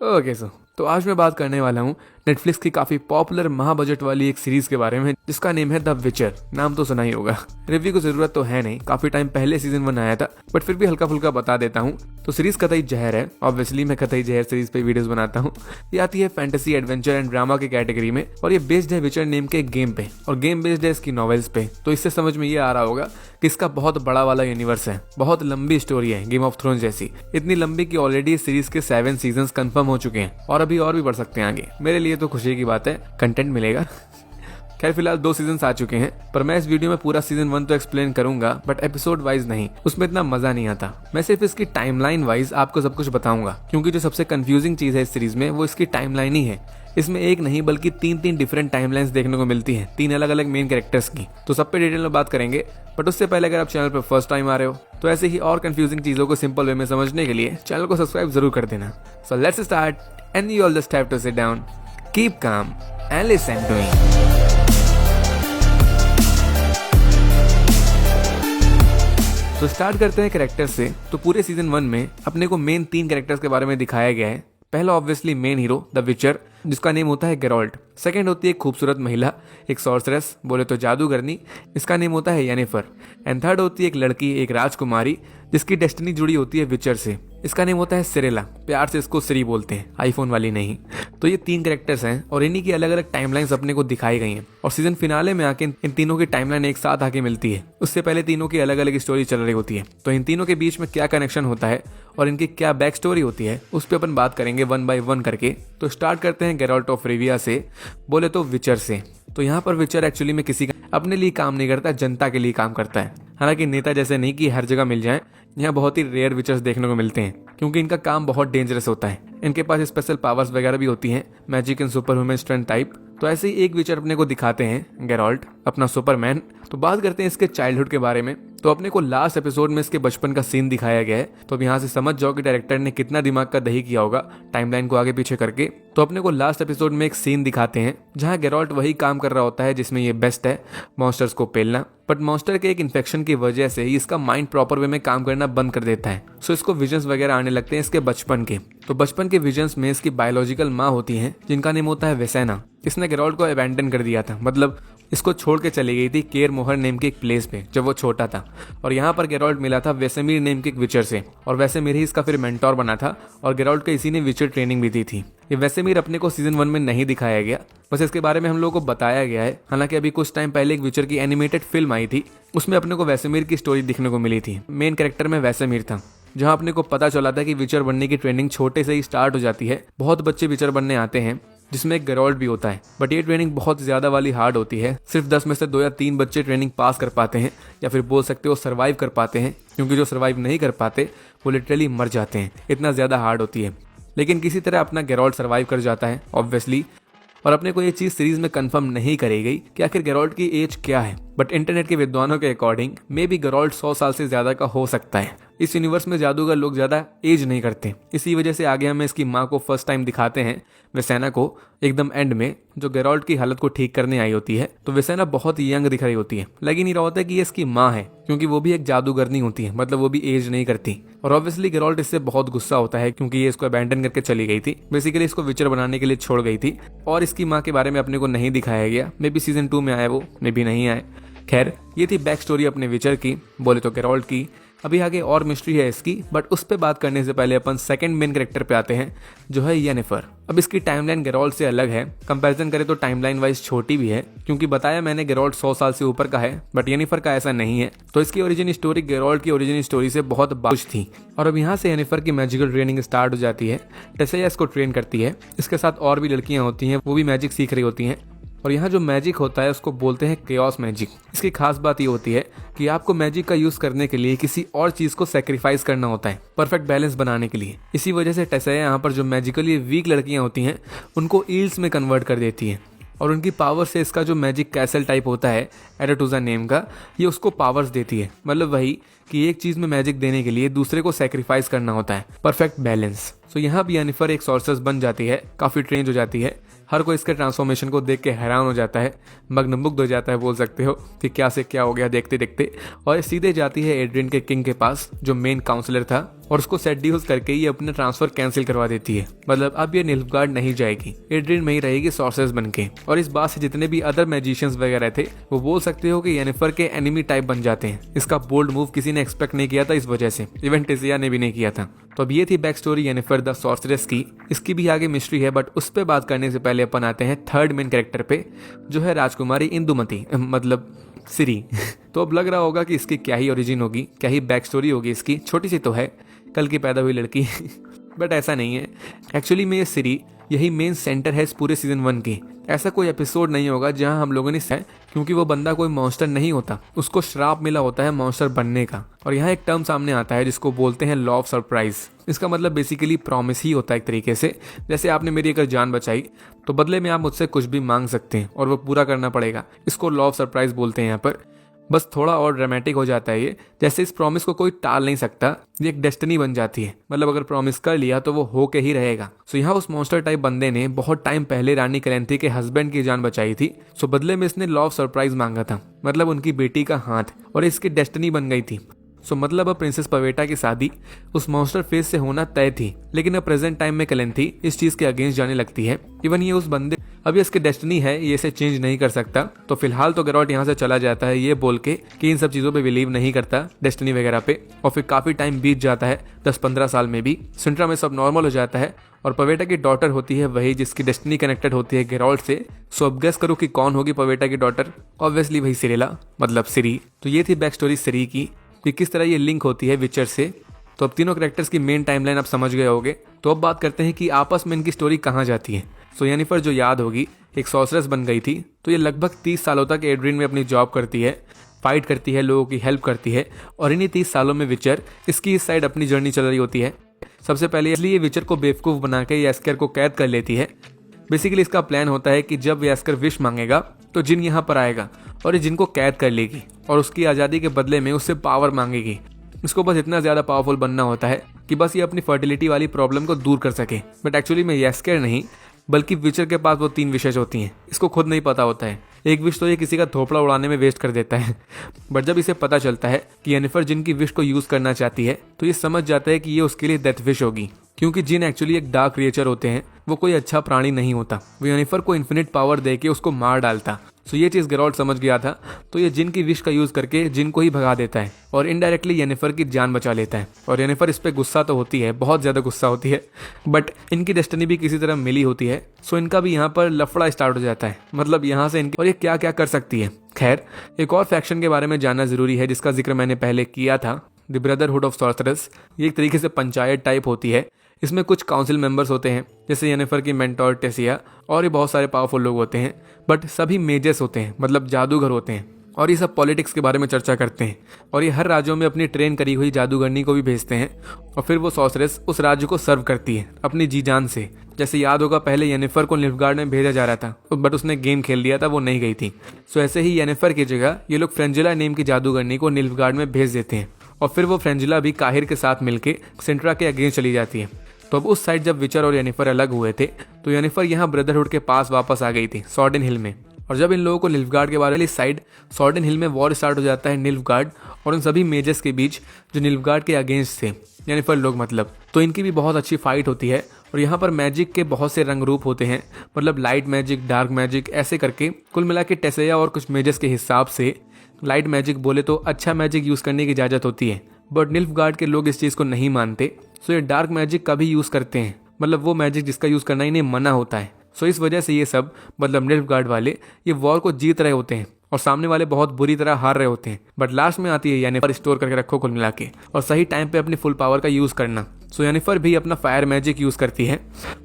Okay तो आज मैं बात करने वाला हूँ नेटफ्लिक्स की काफ़ी पॉपुलर महाबजट वाली एक सीरीज के बारे में जिसका नेम है द विचर। नाम तो सुना ही होगा, रिव्यू की जरूरत तो है नहीं, काफ़ी टाइम पहले सीजन 1 आया था, बट फिर भी हल्का फुल्का बता देता हूँ। तो सीरीज कतई जहर है, ऑब्वियसली मैं कतई जहर सीरीज पे वीडियोस बनाता हूँ। ये आती है फैंटेसी एडवेंचर एंड ड्रामा की कैटेगरी में और ये बेस्ड है विचर नेम के गेम पे और गेम बेस्ड है इसकी नॉवेल्स पे। तो इससे समझ में ये आ रहा होगा कि इसका बहुत बड़ा वाला यूनिवर्स है, बहुत लंबी स्टोरी है, गेम ऑफ थ्रोन्स जैसी, इतनी लंबी कि ऑलरेडी इस सीरीज के 7 सीजन कंफर्म हो चुके हैं और अभी और भी बढ़ सकते हैं आगे। मेरे लिए तो खुशी की बात है, कंटेंट मिलेगा। खैर फिलहाल 2 सीजन आ चुके हैं, पर मैं इस वीडियो में पूरा सीजन 1 तो एक्सप्लेन करूंगा, बट एपिसोड वाइज नहीं, उसमें इतना मजा नहीं आता। मैं सिर्फ इसकी टाइमलाइन वाइज आपको सब कुछ बताऊंगा, क्योंकि जो सबसे कंफ्यूजिंग चीज है इस सीरीज में वो इसकी टाइमलाइन ही है। इसमें एक नहीं बल्कि 3 डिफरेंट टाइमलाइंस देखने को मिलती हैं, 3 अलग अलग मेन कैरेक्टर्स की। तो सब पे डिटेल में बात करेंगे, बट उससे पहले अगर आप चैनल पर फर्स्ट टाइम आ रहे हो तो ऐसे ही और कंफ्यूजिंग चीजों को सिंपल वे में समझने के लिए चैनल को सब्सक्राइब जरूर कर देना। So let's start and you all just have to sit down, keep calm and listen to me. तो स्टार्ट करते हैं कैरेक्टर से। तो पूरे सीजन 1 में अपने को मेन 3 कैरेक्टर्स के बारे में दिखाया गया है। पहला ऑब्वियसली मेन हीरो द विचर, जिसका नेम होता है गेरोल्ट। सेकंड होती है एक खूबसूरत महिला, एक सॉर्सरेस, बोले तो जादूगरनी, इसका नेम होता है येनिफर। एंड थर्ड होती है एक लड़की, एक राजकुमारी, जिसकी डेस्टिनी जुड़ी होती है विचर से, इसका नेम होता है सिरेला। प्यार से इसको सिरी बोलते हैं, आईफोन वाली नहीं। तो ये 3 कैरेक्टर्स हैं और इन्हीं की अलग अलग टाइमलाइंस अपने को दिखाई गई हैं और सीजन फिनाले में आके इन तीनों की टाइमलाइन एक साथ आके मिलती है। उससे पहले तीनों की अलग अलग स्टोरी चल रही होती है। तो इन तीनों के बीच में क्या कनेक्शन होता है और इनकी क्या बैक स्टोरी होती है उस पर अपन बात करेंगे 1 बाय 1 करके। तो स्टार्ट करते हैं गेरोल्ट ऑफ रिविया से, बोले तो विचर से। तो यहाँ पर विचर एक्चुअली में किसी का अपने लिए काम नहीं करता, जनता के लिए काम करता है। हालांकि नेता जैसे नहीं कि हर जगह मिल जाए, यहाँ बहुत ही रेयर विचर्स देखने को मिलते हैं क्योंकि इनका काम बहुत डेंजरस होता है। इनके पास स्पेशल पावर्स वगैरह भी होती हैं, magic and super human strength type. तो ऐसे ही एक विचर अपने को दिखाते हैं गेरोल्ट, अपना सुपरमैन। तो बात करते हैं इसके चाइल्डहुड के बारे में। तो अपने को लास्ट एपिसोड में इसके बचपन का सीन दिखाया गया है। तो अब यहाँ से समझ जाओ कि डायरेक्टर ने कितना दिमाग का दही किया होगा टाइमलाइन को आगे पीछे करके। तो अपने को लास्ट एपिसोड में एक सीन दिखाते हैं जहाँ गेरोल्ट वही काम कर रहा होता है जिसमें ये बेस्ट है, मॉन्स्टर्स को पेलना। बट मॉन्स्टर के एक इन्फेक्शन की वजह से ही इसका माइंड प्रॉपर वे में काम करना बंद कर देता है। सो इसको विजन्स वगैरह आने लगते हैं इसके बचपन के। तो बचपन के विजन्स में इसकी बायोलॉजिकल माँ होती हैं जिनका नेम होता है वेसेना। इसने गेरोल्ट को अबैंडन कर दिया था, मतलब इसको छोड़ के चली गई थी केर मोहर नेम के एक प्लेस पे जब वो छोटा था। और यहाँ पर गेरोल्ट मिला था वेसेमीर नेम के एक विचर से और वेसेमीर ही इसका फिर मेंटोर बना था और गेरोल्ट को इसी ने विचर ट्रेनिंग भी दी थी। ये वेसेमीर अपने को सीजन 1 में नहीं दिखाया गया, बस इसके बारे में हम लोगों को बताया गया है। हालांकि अभी कुछ टाइम पहले एक विचर की एनिमेटेड फिल्म आई थी, उसमें अपने को वेसेमीर की स्टोरी दिखने को मिली थी। मेन कैरेक्टर में वेसेमीर था, जहाँ अपने को पता चला था कि विचर बनने की ट्रेनिंग छोटे से ही स्टार्ट हो जाती है। बहुत बच्चे विचर बनने आते हैं जिसमें एक गेरोल्ट भी होता है, बट ये ट्रेनिंग बहुत ज्यादा वाली हार्ड होती है। सिर्फ 10 में से 2 या 3 बच्चे ट्रेनिंग पास कर पाते हैं, या फिर बोल सकते हो सर्वाइव कर पाते हैं, क्योंकि जो सर्वाइव नहीं कर पाते वो लिटरली मर जाते हैं, इतना ज्यादा हार्ड होती है। लेकिन किसी तरह अपना गेरोल्ट सर्वाइव कर जाता है ऑब्वियसली। और अपने को ये चीज सीरीज में कंफर्म नहीं करी गई कि आखिर गेरोल्ट की एज क्या है, बट इंटरनेट के विद्वानों के अकॉर्डिंग मे बी गेरोल्ट 100 साल से ज्यादा का हो सकता है। इस यूनिवर्स में जादूगर लोग ज्यादा एज नहीं करते, इसी वजह से आगे हमें इसकी माँ को फर्स्ट टाइम दिखाते हैं, वेसेना को, एकदम एंड में, जो गेरोल्ट की हालत को ठीक करने आई होती है। तो वेसेना बहुत यंग दिख रही होती है, लग ही नहीं रहा होता है कि ये इसकी माँ है, क्योंकि वो भी एक जादूगरनी होती है, मतलब वो भी एज नहीं करती। और ऑब्वियसली गेरोल्ट इससे बहुत गुस्सा होता है क्योंकि ये इसको अबैंडन करके चली गई थी, बेसिकली इसको विचर बनाने के लिए छोड़ गई थी। और इसकी माँ के बारे में अपने को नहीं दिखाया गया, मे बी सीजन 2 में आए वो, मे बी नहीं आए। खैर ये थी बैक स्टोरी अपने विचर की, बोले तो गेरोल्ट की। अभी आगे और मिस्ट्री है इसकी, बट उस पे बात करने से पहले अपन सेकंड मेन कैरेक्टर पे आते हैं जो है येनिफर। अब इसकी टाइमलाइन गेरोल्ट से अलग है, कंपैरिजन करें तो टाइमलाइन वाइज छोटी भी है, क्योंकि बताया मैंने गेरोल्ट 100 साल से ऊपर का है, बट येनिफर का ऐसा नहीं है। तो इसकी ओरिजिन स्टोरी गेरोल्ट की ओरिजिन स्टोरी से बहुत बाउच थी। और अब यहाँ से येनिफर की मैजिकल ट्रेनिंग स्टार्ट हो जाती है। टेसेया इसको ट्रेन करती है, इसके साथ और भी लड़कियां होती हैं, वो भी मैजिक सीख रही होती हैं। और यहाँ जो मैजिक होता है उसको बोलते हैं केओस मैजिक। इसकी खास बात ये होती है कि आपको मैजिक का यूज करने के लिए किसी और चीज को सेक्रीफाइस करना होता है परफेक्ट बैलेंस बनाने के लिए। इसी वजह से टेसेया यहाँ पर जो मैजिकली वीक लड़कियां होती हैं उनको ईल्स में कन्वर्ट कर देती है और उनकी पावर से इसका जो मैजिक कैसल टाइप होता है एडाटूजा नेम का, ये उसको पावर्स देती है। मतलब वही कि एक चीज में मैजिक देने के लिए दूसरे को सैक्रिफाइस करना होता है, परफेक्ट बैलेंस। सो यहाँ भी येनिफर एक सॉर्सरेस बन जाती है, काफ़ी ट्रेंड हो जाती है। हर कोई इसके ट्रांसफॉर्मेशन को देख के हैरान हो जाता है, मग्नमुग्ध हो जाता है बोल सकते हो कि क्या से क्या हो गया देखते देखते। और ये सीधे जाती है एड्रियन के किंग के पास जो मेन काउंसलर था, और उसको सेड्यूस करके ये अपना ट्रांसफर कैंसिल करवा देती है। मतलब अब ये निल्फगार्ड नहीं जाएगी, एड्रियन में ही रहेगी सॉर्सरेस बनके। और इस बात से जितने भी अदर मैजिशियंस वगैरह थे वो बोल सकते हो कि येनिफर के एनिमी टाइप बन जाते हैं। इसका बोल्ड मूव किसी ने एक्सपेक्ट नहीं किया था, इस वजह से इवन टेसिया ने भी नहीं किया था। तो अब ये थी बैक स्टोरी येनिफर द सॉर्सरेस की। इसकी भी आगे मिस्ट्री है, बट उस पर बात करने से पहले अपन आते हैं थर्ड मेन कैरेक्टर पे, जो है राजकुमारी इंदुमती, मतलब सिरी। तो अब लग रहा होगा कि इसकी क्या ही ओरिजिन होगी, क्या ही बैक स्टोरी होगी इसकी। छोटी सी तो है, कल की पैदा हुई लड़की बट ऐसा नहीं है। एक्चुअली में ये सिरी यही मेन सेंटर है इस पूरे सीजन 1 की। ऐसा कोई एपिसोड नहीं होगा जहां हम लोगों ने, क्योंकि वो बंदा कोई मॉन्स्टर नहीं होता, उसको श्राप मिला होता है मॉन्स्टर बनने का। और यहाँ एक टर्म सामने आता है जिसको बोलते हैं लॉ ऑफ सरप्राइज। इसका मतलब बेसिकली प्रॉमिस ही होता है एक तरीके से। जैसे आपने मेरी अगर जान बचाई तो बदले में आप मुझसे कुछ भी मांग सकते हैं और वो पूरा करना पड़ेगा। इसको लॉ ऑफ सरप्राइज बोलते हैं यहाँ पर। बस थोड़ा और ड्रामेटिक हो जाता है ये, जैसे इस प्रॉमिस को कोई टाल नहीं सकता, ये एक डेस्टिनी बन जाती है। मतलब अगर प्रॉमिस कर लिया तो वो हो के ही रहेगा। सो यहाँ उस मॉन्स्टर टाइप बंदे ने बहुत टाइम पहले रानी कैलेंथी के हस्बैंड की जान बचाई थी। सो बदले में इसने लॉ ऑफ सरप्राइज मांगा था, मतलब उनकी बेटी का हाथ, और इसकी डेस्टिनी बन गई थी। सो मतलब अब प्रिंसेस पवेटा की शादी उस मॉन्स्टर फेस से होना तय थी। लेकिन अब प्रेजेंट टाइम में कैलेंथी इस चीज के अगेंस्ट जाने लगती है। इवन ये उस बंदे, अब ये इसकी डेस्टिनी है, ये इसे चेंज नहीं कर सकता। तो फिलहाल तो गेरॉल्ट यहाँ से चला जाता है ये बोल के कि इन सब चीजों पे बिलीव नहीं करता, डेस्टिनी वगैरह पे। और फिर काफी टाइम बीत जाता है, 10-15 साल में भी। सिंट्रा में सब नॉर्मल हो जाता है और पवेटा की डॉटर होती है वही जिसकी डेस्टिनी कनेक्टेड होती है गेरॉल्ट से। सो अब गेस करो कि कौन होगी पवेटा की डॉटर? ऑब्वियसली वही सिरेला, मतलब सिरी। तो ये थी बैक स्टोरी सिरी की कि किस तरह ये लिंक होती है विचर से। तो अब तीनों कैरेक्टर्स की मेन टाइमलाइन आप समझ गए होगे। तो अब बात करते हैं कि आपस में इनकी स्टोरी कहाँ जाती है। सो येनिफर जो याद होगी एक सॉर्सरेस बन गई थी, तो ये लगभग 30 सालों तक एड्रियन में अपनी जॉब करती है, फाइट करती है, लोगों की हेल्प करती है। और इन्हीं 30 सालों में विचर इसकी इस साइड अपनी जर्नी चल रही होती है। सबसे पहले इसलिए विचर को बेवकूफ़ बना के येस्कर को कैद कर लेती है। बेसिकली इसका प्लान होता है कि जब येस्कर विश मांगेगा तो जिन यहाँ पर आएगा और ये जिन को कैद कर लेगी और उसकी आज़ादी के बदले में उससे पावर मांगेगी। इसको बस इतना ज़्यादा पावरफुल बनना होता है कि बस ये अपनी फर्टिलिटी वाली प्रॉब्लम को दूर कर सके। बट एक्चुअली में येस्कर नहीं, बल्कि विचर के पास वो 3 विशेष होती हैं। इसको खुद नहीं पता होता है। एक विश तो ये किसी का थोपड़ा उड़ाने में वेस्ट कर देता है। बट जब इसे पता चलता है कि येनिफर जिन की विश को यूज़ करना चाहती है तो ये समझ जाता है कि ये उसके लिए डेथ विश होगी, क्योंकि जिन एक्चुअली एक डार्क क्रिएचर होते हैं, वो कोई अच्छा प्राणी नहीं होता। वो येनिफर को इन्फिनिट पावर दे के उसको मार डालता। सो ये चीज़ गेरॉल्ट समझ गया था, तो ये जिन की विश का यूज़ करके जिन को ही भगा देता है और इनडायरेक्टली येनिफर की जान बचा लेता है। और येनिफर इस पर गुस्सा तो होती है, बहुत ज़्यादा गुस्सा होती है, बट इनकी डेस्टिनी भी किसी तरह मिली होती है। सो इनका भी यहाँ पर लफड़ा स्टार्ट हो जाता है, मतलब यहाँ से इनकी, और ये क्या क्या कर सकती है। खैर, एक और फैक्शन के बारे में जानना जरूरी है जिसका जिक्र मैंने पहले किया था, द ब्रदरहुड ऑफ सॉर्सरर्स। ये एक तरीके से पंचायत टाइप होती है। इसमें कुछ काउंसिल मेंबर्स होते हैं, जैसे येनिफर की मेंटोर टेसिया, और ये बहुत सारे पावरफुल लोग होते हैं, बट सभी मेजर्स होते हैं, मतलब जादूगर होते हैं। और ये सब पॉलिटिक्स के बारे में चर्चा करते हैं। और ये हर राज्यों में अपनी ट्रेन करी हुई जादूगरनी को भी भेजते हैं, और फिर वो सॉर्सरेस उस राज्य को सर्व करती है अपनी जी जान से। जैसे याद होगा पहले येनिफर को निल्फगार्ड में भेजा जा रहा था, बट उसने गेम खेल लिया था, वो नहीं गई थी। सो ऐसे ही येनिफर की जगह ये लोग फ्रेंजिला नेम की जादूगरनी को निल्फगार्ड में भेज देते हैं, और फिर वो फ्रेंजिला भी काहिर के साथ मिलकर सिंट्रा के अगेंस्ट चली जाती है। तो अब उस साइड जब विचर और येनिफर अलग हुए थे तो येनिफर यहाँ ब्रदरहुड के पास वापस आ गई थी सॉर्डन हिल में। और जब इन लोगों को निल्फगार्ड के बारे में, इस साइड सॉर्डन हिल में वॉर स्टार्ट हो जाता है निल्फगार्ड और उन सभी मेजर्स के बीच जो निल्फगार्ड के अगेंस्ट थे, येनिफर लोग मतलब। तो इनकी भी बहुत अच्छी फाइट होती है। और यहाँ पर मैजिक के बहुत से रंग रूप होते हैं, मतलब लाइट मैजिक, डार्क मैजिक, ऐसे करके कुल मिला के टेसिया और कुछ मेजर्स के हिसाब से लाइट मैजिक बोले तो अच्छा मैजिक यूज़ करने की इजाज़त होती है। बट निल्फगार्ड के लोग इस चीज़ को नहीं मानते। सो ये डार्क मैजिक का भी यूज़ करते हैं, मतलब वो मैजिक जिसका यूज़ करना इन्हें मना होता है। सो इस वजह से ये सब, मतलब निल्फगार्ड वाले, ये वॉर को जीत रहे होते हैं और सामने वाले बहुत बुरी तरह हार रहे होते हैं। बट लास्ट में आती है येनिफर स्टोर करके रखो कुल मिला के, और सही टाइम पे अपनी फुल पावर का यूज़ करना। सो येनिफर भी अपना फायर मैजिक यूज़ करती है।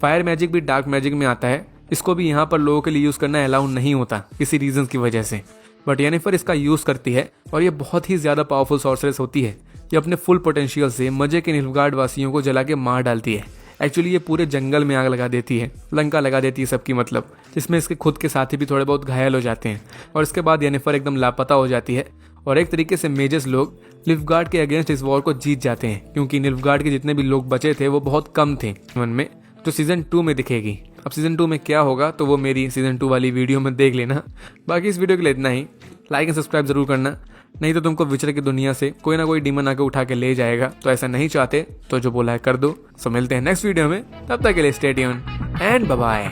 फायर मैजिक भी डार्क मैजिक में आता है। इसको भी यहाँ पर लोगों के लिए यूज़ करना अलाउ नहीं होता किसी रीजन की वजह से, बट येनिफर इसका यूज़ करती है और ये बहुत ही ज़्यादा पावरफुल सॉर्सरेस होती है। ये अपने फुल पोटेंशियल से मजे के निल्फगार्ड वासियों को जला के मार डालती है। एक्चुअली ये पूरे जंगल में आग लगा देती है, लंका लगा देती है सबकी, मतलब जिसमें इसके खुद के साथी भी थोड़े बहुत घायल हो जाते हैं। और इसके बाद येनिफर एकदम लापता हो जाती है और एक तरीके से मेजर्स लोग निल्फगार्ड के अगेंस्ट इस वॉर को जीत जाते हैं, क्योंकि निल्फगार्ड के जितने भी लोग बचे थे वो बहुत कम थे वन में, जो सीजन 2 में दिखेगी। अब सीजन 2 में क्या होगा तो वो मेरी सीजन 2 वाली वीडियो में देख लेना। बाकी इस वीडियो के लिए इतना ही। लाइक एंड सब्सक्राइब जरूर करना, नहीं तो तुमको विचर की दुनिया से कोई ना कोई डीमन आके उठा के ले जाएगा। तो ऐसा नहीं चाहते तो जो बोला है कर दो। सो मिलते हैं नेक्स्ट वीडियो में, तब तक के लिए stay tuned and bye bye.